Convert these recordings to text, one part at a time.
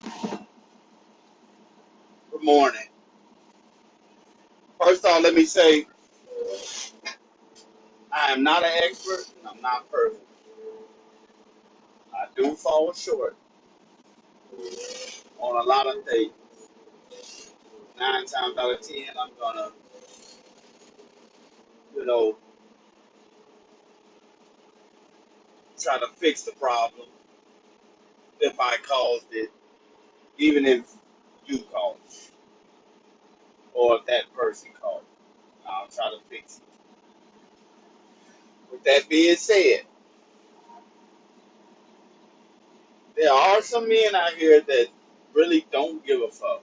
Good morning. First off, let me say I am not an expert and I'm not perfect. I do fall short on a lot of things. 9 times out of 10, I'm gonna, you know, try to fix the problem if I caused it, even if you caused it, or if that person caused it. I'll try to fix it. With that being said, there are some men out here that really don't give a fuck,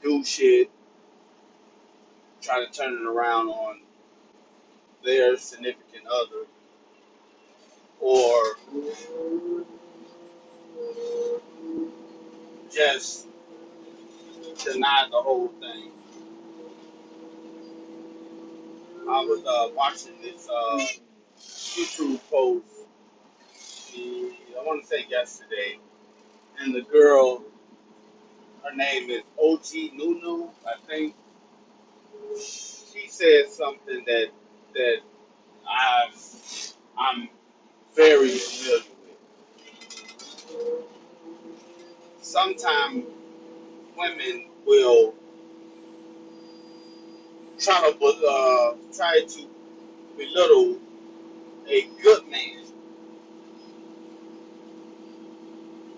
do shit, try to turn it around on their significant other, or just deny the whole thing. I was watching this YouTube post, I want to say yesterday, and the girl, her name is OG Nunu, I think. She said something that I'm I'm very familiar with. Sometimes women will try to belittle a good man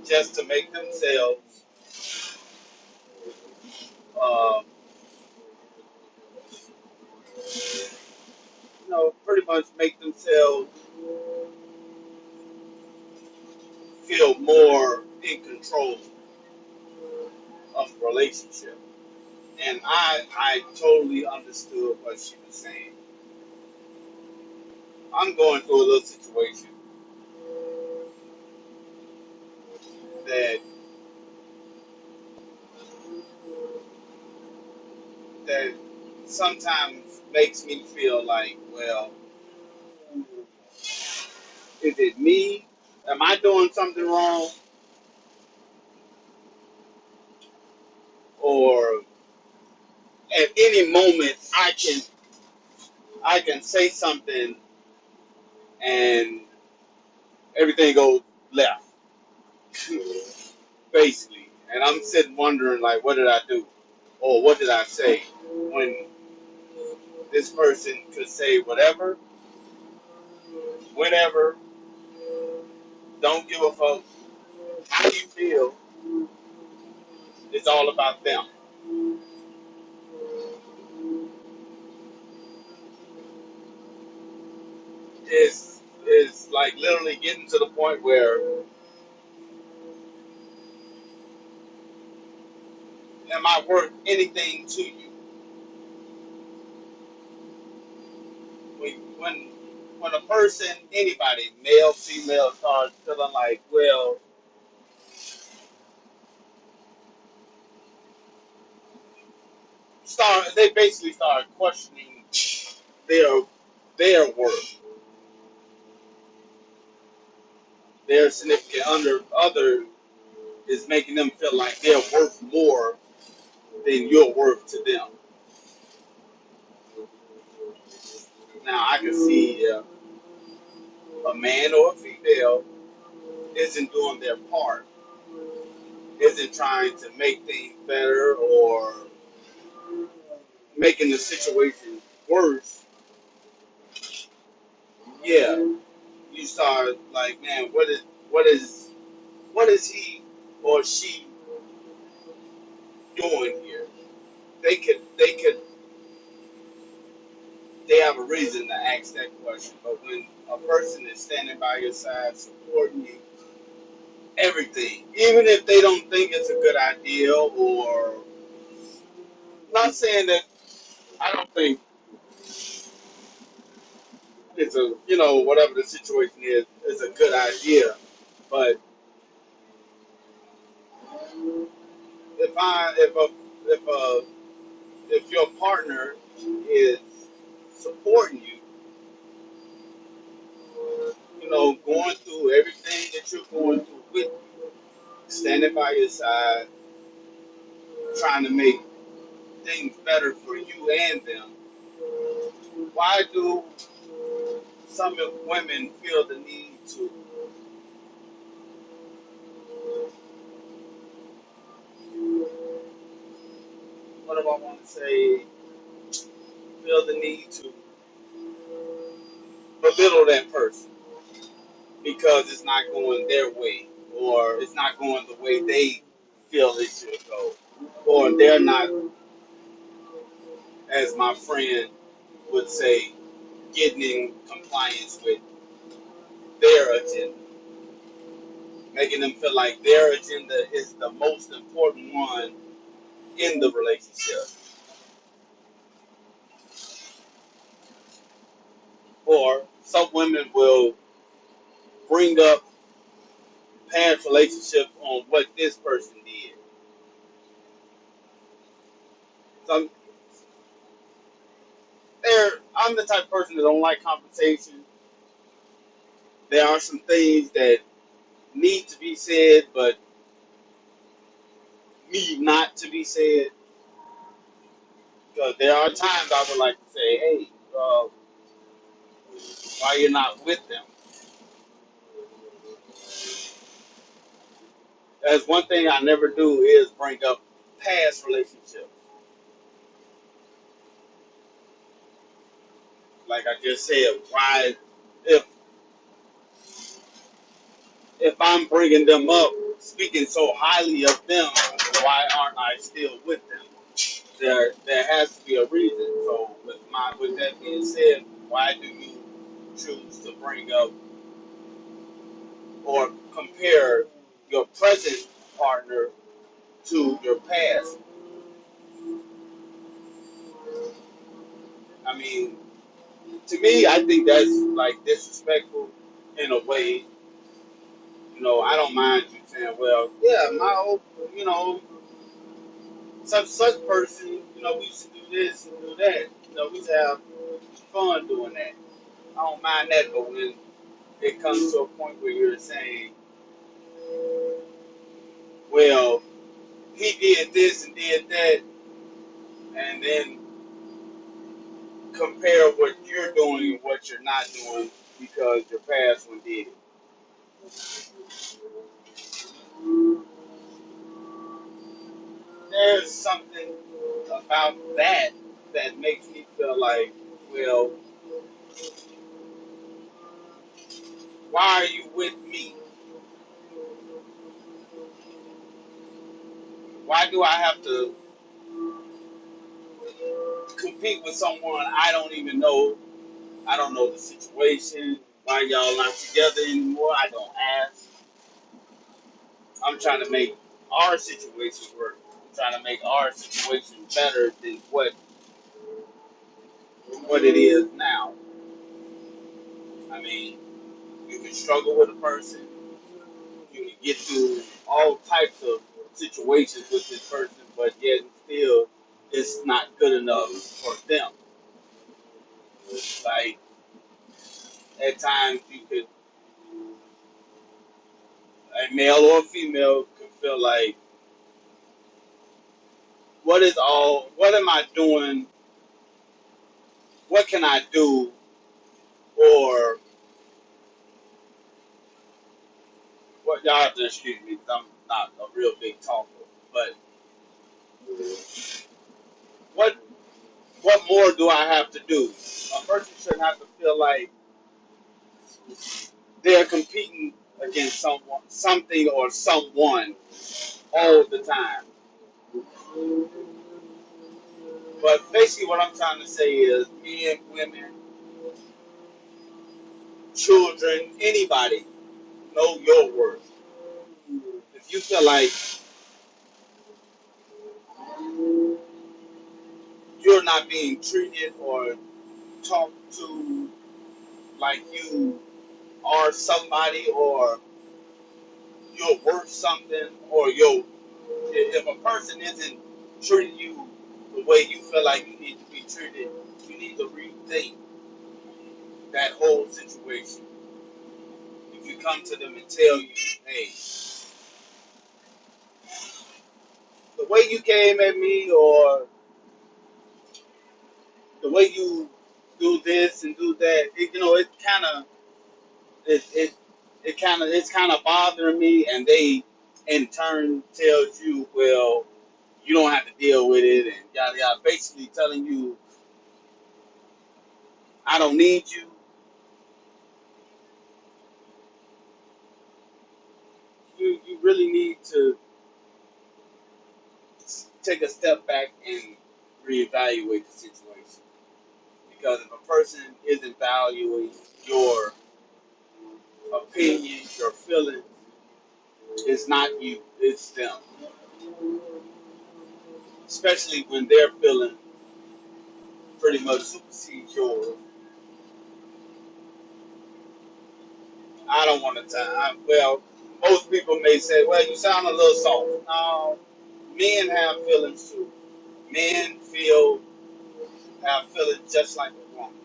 just to make themselves uh, pretty much make themselves feel more in control of the relationship. And I totally understood what she was saying. I'm going through a little situation that that sometimes makes me feel like, well, is it me? Am I doing something wrong? Or at any moment I can say something and everything goes left, basically. And I'm sitting wondering like, what did I do? Or what did I say when this person could say whatever, whenever, don't give a fuck how you feel. It's all about them. It's like literally getting to the point where, am I worth anything to you? When when a person, anybody, male, female, starts feeling like, well, they basically start questioning their their worth, their significant other is making them feel like they're worth more than you're worth to them. Now I can see a man or a female isn't doing their part, isn't trying to make things better or making the situation worse. Yeah, you start like, man, what is what is he or she doing here? They have a reason to ask that question. But when a person is standing by your side, supporting you, everything, even if they don't think it's a good idea, or not saying that I don't think it's a, whatever the situation is a good idea. But if a if a if your partner is supporting you, going through everything that you're going through with you, standing by your side, trying to make things better for you and them, why do some women feel the need to, what do I want to say, feel the need to belittle that person because it's not going their way or it's not going the way they feel it should go, or they're not, as my friend would say, getting in compliance with their agenda, making them feel like their agenda is the most important one in the relationship. Or some women will bring up past relationships on what this person did. Some, I'm the type of person that don't like conversation. There are some things that need to be said, but need not to be said. Because there are times I would like to say, hey, why you're not with them? That's one thing I never do is bring up past relationships. Like I just said, why, if if I'm bringing them up, speaking so highly of them, why aren't I still with them? There has to be a reason. So with that being said, why do you choose to bring up or compare your present partner to your past? I mean, to me, I think that's like disrespectful in a way. You know, I don't mind you saying, well, yeah, my old, you know, such person, you know, we used to do this and do that. You know, we used to have fun doing that. I don't mind that, but when it comes to a point where you're saying, well, he did this and did that, and then compare what you're doing and what you're not doing because your past one did it. There's something about that that makes me feel like, well, why are you with me? Why do I have to compete with someone I don't even know? I don't know the situation. Why y'all not together anymore? I don't ask. I'm trying to make our situation work. I'm trying to make our situation better than what it is now. I mean, you can struggle with a person. You can get through all types of situations with this person, but yet still, it's not good enough for them. Like at times, you could, a male or a female could feel like, what am I doing? What can I do? Or what? Y'all have to excuse me because I'm not a real big talker. But what what more do I have to do? A person shouldn't have to feel like they're competing against someone, something, or someone all the time. But basically, what I'm trying to say is, men, women, children, anybody, know your worth. If you feel like you're not being treated or talked to like you are somebody, or you're worth something, or if a person isn't treating you the way you feel like you need to be treated, you need to rethink that whole situation. If you come to them and tell you, hey, way you came at me, or the way you do this and do that, it kind of it it it's kind of bothering me, and they in turn tells you, well, you don't have to deal with it, and yada yada, basically telling you, I don't need you. You really need to take a step back and reevaluate the situation, because if a person isn't valuing your opinion, your feelings, it's not you, it's them. Especially when their feeling pretty much supersedes yours. I don't want to well, most people may say, well, you sound a little soft. No, men have feelings too. Men have feelings just like a woman.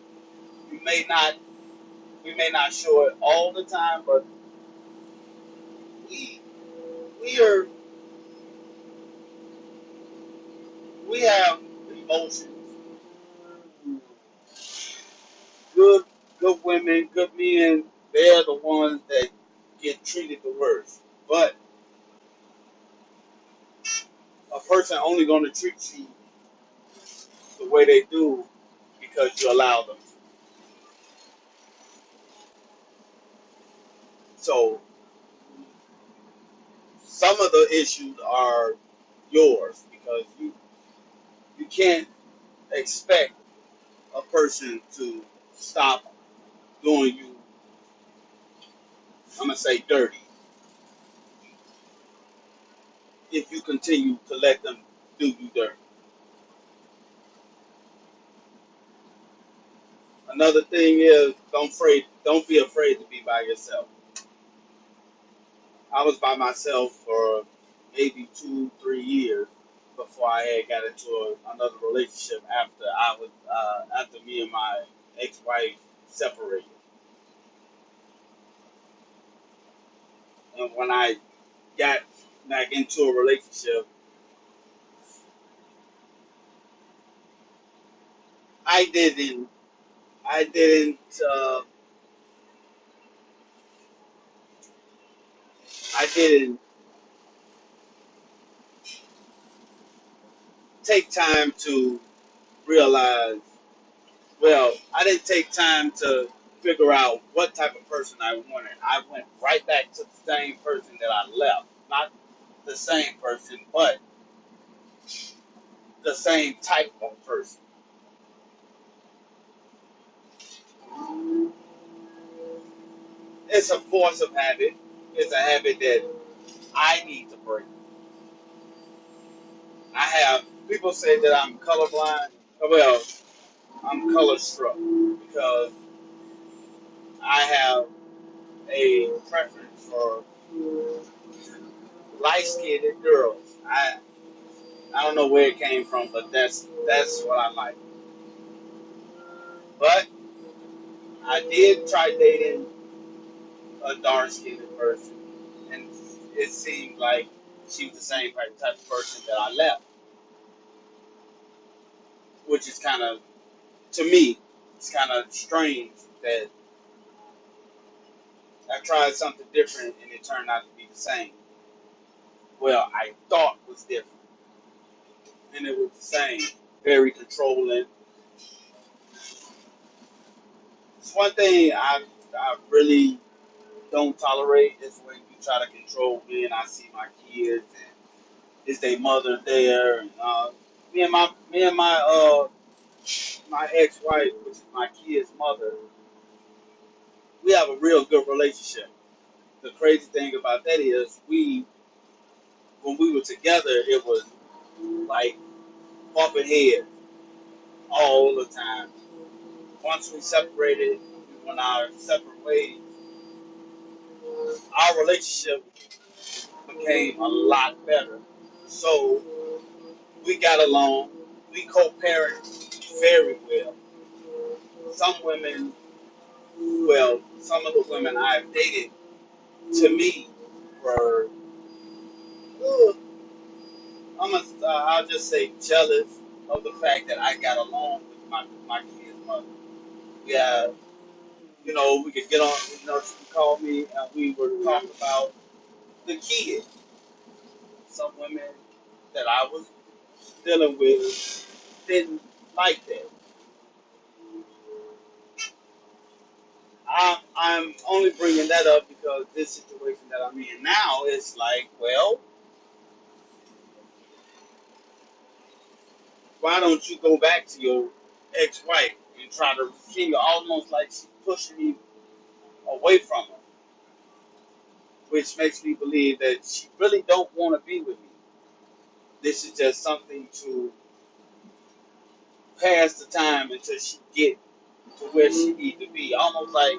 You may not, we may not show it all the time, but we we are we have emotions. Good good women, good men, they're the ones that get treated the worst. But a person only going to treat you the way they do because you allow them to. So some of the issues are yours, because you can't expect a person to stop doing you, I'm gonna say, dirty, if you continue to let them do you dirty. Another thing is, don't be afraid to be by yourself. I was by myself for maybe 2, 3 years before I had got into another relationship after after me and my ex-wife separated. And when I got back into a relationship, I didn't I didn't I didn't take time to realize. Well, I didn't take time to figure out what type of person I wanted. I went right back to the same person that I left. Not the same person, but the same type of person. It's a force of habit. It's a habit that I need to break. I have people say that I'm colorblind. Well, I'm color struck because I have a preference for light skinned girls. I don't know where it came from, but that's what I like. But I did try dating a dark skinned person, and it seemed like she was the same type of person that I left, which is kind of, to me, it's kind of strange that I tried something different and it turned out to be the same. Well, I thought was different, and it was the same. Very controlling. It's one thing I really don't tolerate is when you try to control me and I see my kids and is their mother there, and my ex-wife, which is my kid's mother, we have a real good relationship. The crazy thing about that is, we when we were together, it was like bumping heads all the time. Once we separated, we went our separate ways. Our relationship became a lot better. So we got along. We co-parent very well. Some women, well, some of the women I've dated, to me, were, I'm I'll just say jealous of the fact that I got along with my kid's mother. Yeah, we could get on. She could call me and we would talk about the kid. Some women that I was dealing with didn't like that. I'm only bringing that up because this situation that I'm in now is like, well, why don't you go back to your ex-wife and try to rekindle, almost like she's pushing me away from her, which makes me believe that she really don't want to be with me. This is just something to pass the time until she get to where she need to be. Almost like,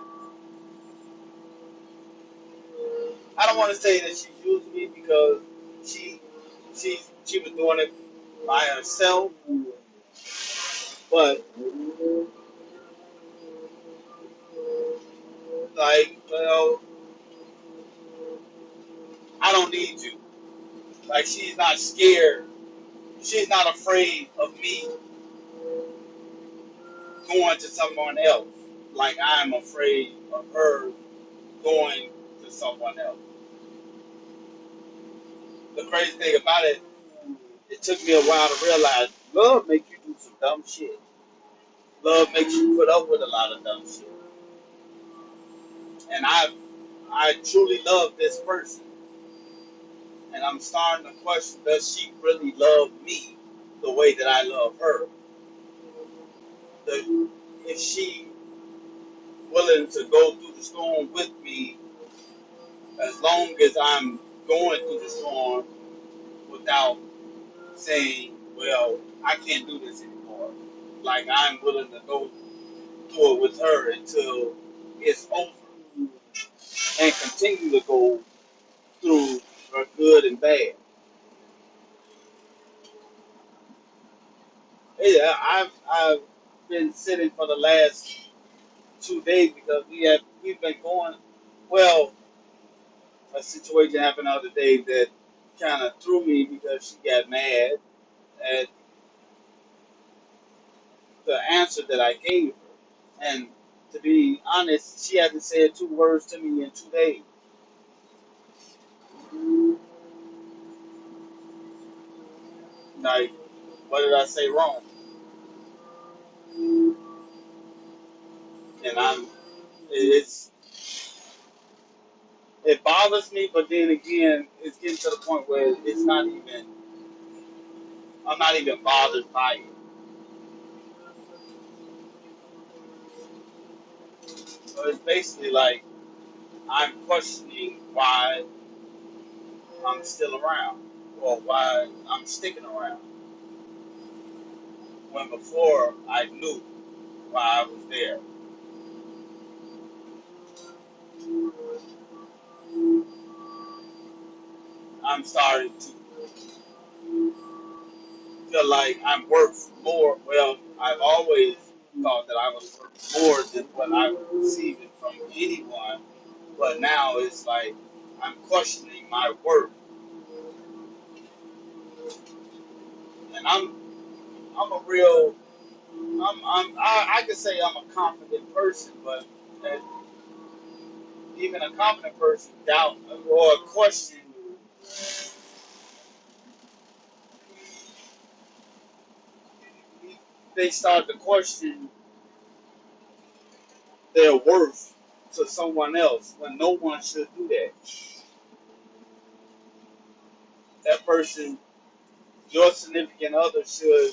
I don't want to say that she used me because she she was doing it by herself, but like, well, I don't need you. Like, she's not scared. She's not afraid of me going to someone else. Like I'm afraid of her going to someone else. The crazy thing about it, it took me a while to realize love makes you do some dumb shit. Love makes you put up with a lot of dumb shit. And I truly love this person. And I'm starting to question, does she really love me the way that I love her? Is she willing to go through the storm with me as long as I'm going through the storm without saying, well, I can't do this anymore. Like I'm willing to go through it with her until it's over and continue to go through her good and bad. Yeah, I've been sitting for the last 2 days because we've been going. Well, a situation happened the other day that kind of threw me because she got mad at the answer that I gave her. And to be honest, she hasn't said 2 words to me in 2 days. Like, what did I say wrong? And it's, it bothers me, but then again, it's getting to the point where it's not even, I'm not even bothered by it. So it's basically like I'm questioning why I'm still around or why I'm sticking around when before I knew why I was there. I'm starting to feel like I'm worth more. Well, I've always thought that I was worth more than what I was receiving from anyone, but now it's like I'm questioning my worth, and I'm a real I could say I'm a confident person, but that even a confident person doubt or question, they start to question their worth to someone else when no one should do that. That person, your significant other, should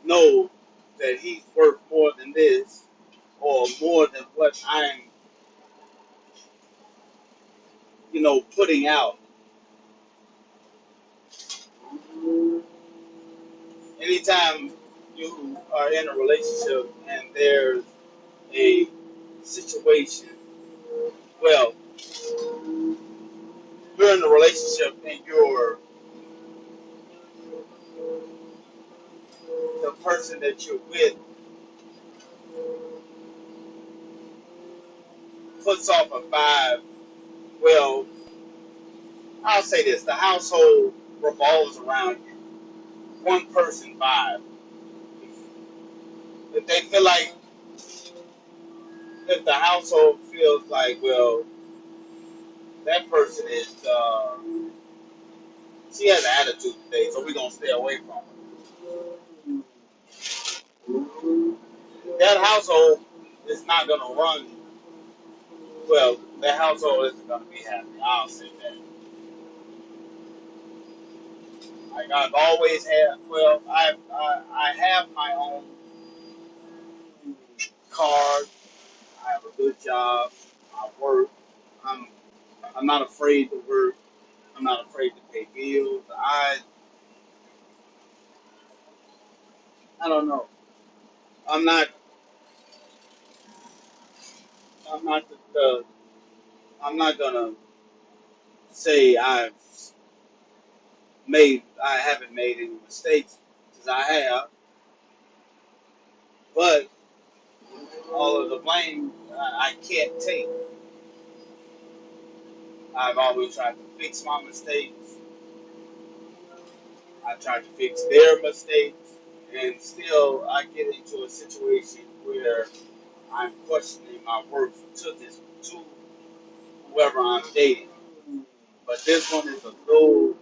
know that he's worth more than this or more than what I'm, putting out. Anytime you are in a relationship and there's a situation, well, you're in a relationship and the person that you're with puts off a vibe. Well, I'll say this: the household revolves around you. one person vibe. If they feel like, if the household feels like, well, that person is, she has an attitude today, so we're gonna stay away from her. That household is not gonna run well. That household isn't gonna be happy. I'll say that. Like I've always had. Well, I have my own car. I have a good job. I work. I'm I'm not afraid to work. I'm not afraid to pay bills. I don't know. I'm not I'm not I'm not gonna say I haven't made any mistakes, because I have, but all of the blame I can't take. I've always tried to fix my mistakes. I tried to fix their mistakes, and still I get into a situation where I'm questioning my worth to whoever I'm dating. But this one is a little,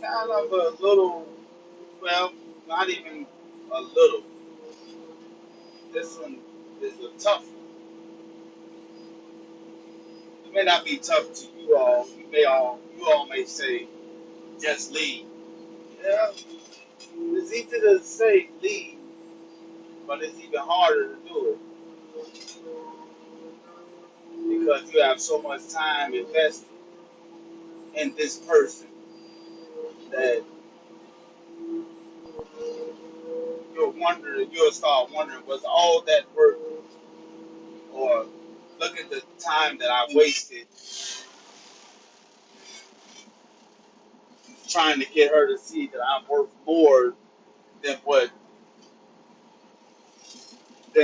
kind of a little, well, not even a little. This one is a tough one. It may not be tough to you all. You all may say, just leave. Yeah, it's easy to say leave, but it's even harder to do it because you have so much time invested in this person that you'll start wondering, was all that worth it? Or look at the time that I wasted trying to get her to see that I'm worth more than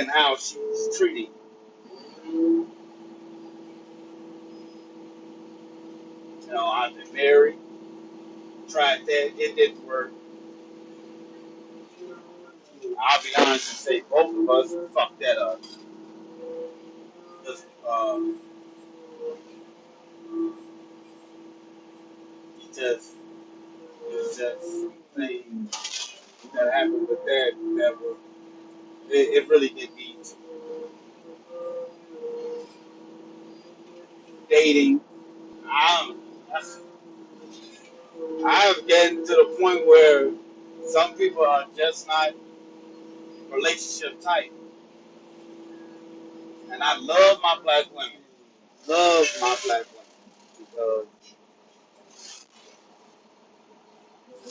how she was treating me. You know, I've been married, tried that, it didn't work. I'll be honest and say both of us fucked that up. Just, he just, it was just things that happened with that were, it really did need to. Dating. I'm, I've gotten to the point where some people are just not relationship type. And I love my black women. Love my black women. Because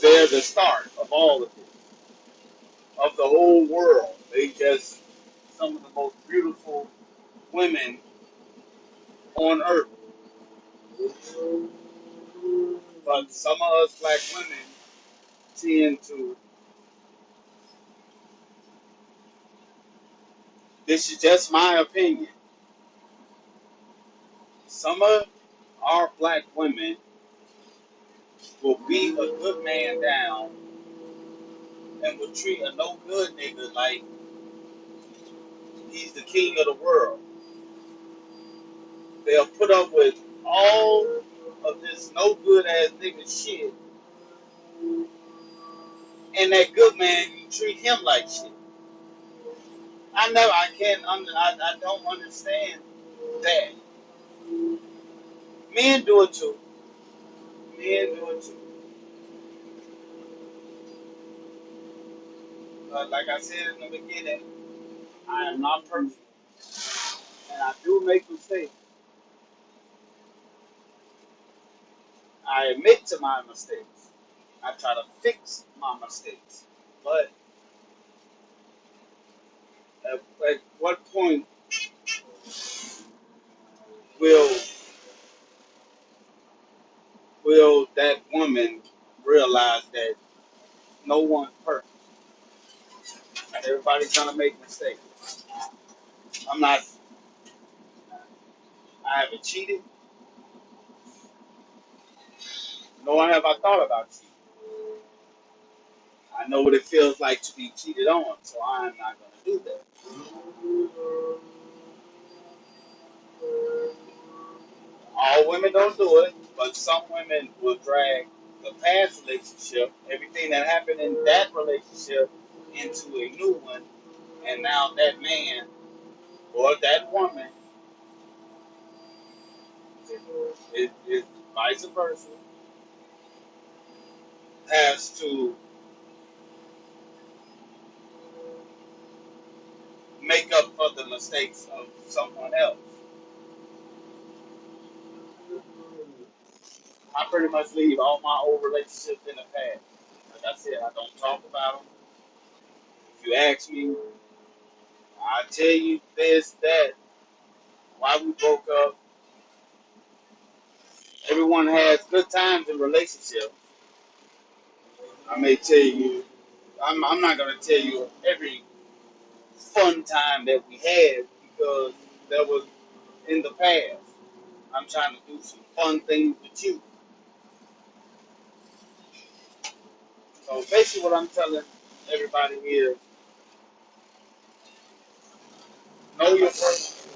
they're the start of all of it, of the whole world. They just some of the most beautiful women on earth. But some of us black women tend to, this is just my opinion, some of our black women will beat a good man down and will treat a no good nigga like he's the king of the world. They'll put up with all of this no good ass nigga shit, and that good man, you treat him like shit. I don't understand that. Men do it too. Men do it too. But like I said in the beginning, I am not perfect, and I do make mistakes. I admit to my mistakes. I try to fix my mistakes. But at what point will that woman realize that no one's perfect? Everybody's gonna make mistakes. I'm not. I haven't cheated. nor have I thought about cheating. I know what it feels like to be cheated on, so I'm not going to do that. All women don't do it, but some women will drag the past relationship, everything that happened in that relationship, into a new one, and now that man or that woman is vice versa, has to make up for the mistakes of someone else. I pretty much leave all my old relationships in the past. Like I said, I don't talk about them. If you ask me, I tell you this, that, why we broke up. Everyone has good times in relationships. I may tell you, I'm not going to tell you every fun time that we had because that was in the past. I'm trying to do some fun things with you. So basically, what I'm telling everybody is know your person,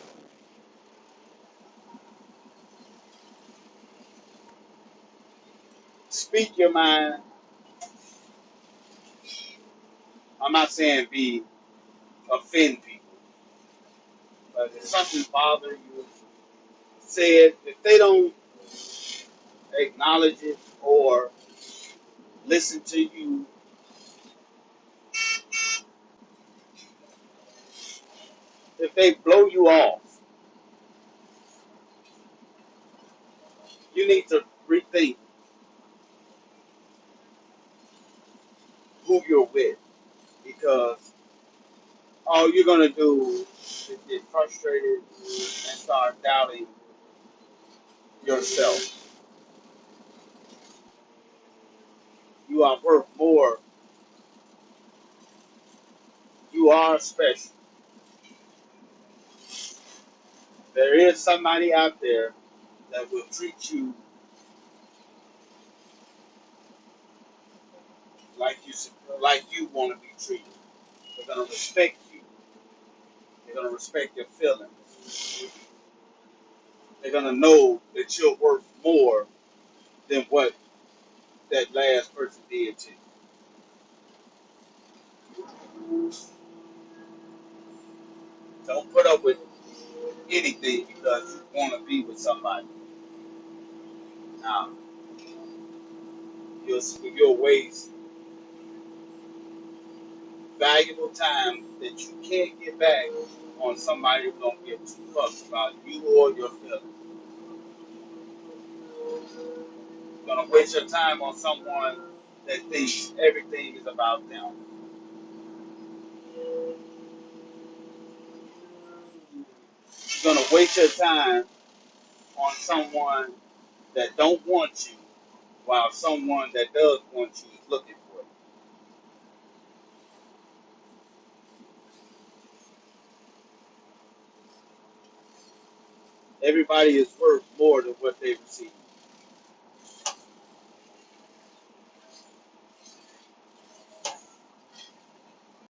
speak your mind. I'm not saying be offend people, but if something bothers you, say it. If they don't acknowledge it or listen to you, if they blow you off, you need to rethink who you're with because all you're gonna do is get frustrated and start doubting yourself. You are worth more. You are special. There is somebody out there that will treat you like you like you want to be treated. They're gonna respect you. They're gonna respect your feelings. They're gonna know that you're worth more than what that last person did to you. Don't put up with anything because you want to be with somebody. Now, you'll waste valuable time that you can't get back on somebody who don't give two fucks about you or your feelings. You're gonna waste your time on someone that thinks everything is about them. You're gonna waste your time on someone that don't want you, while someone that does want you is looking for you. Everybody is worth more than what they receive.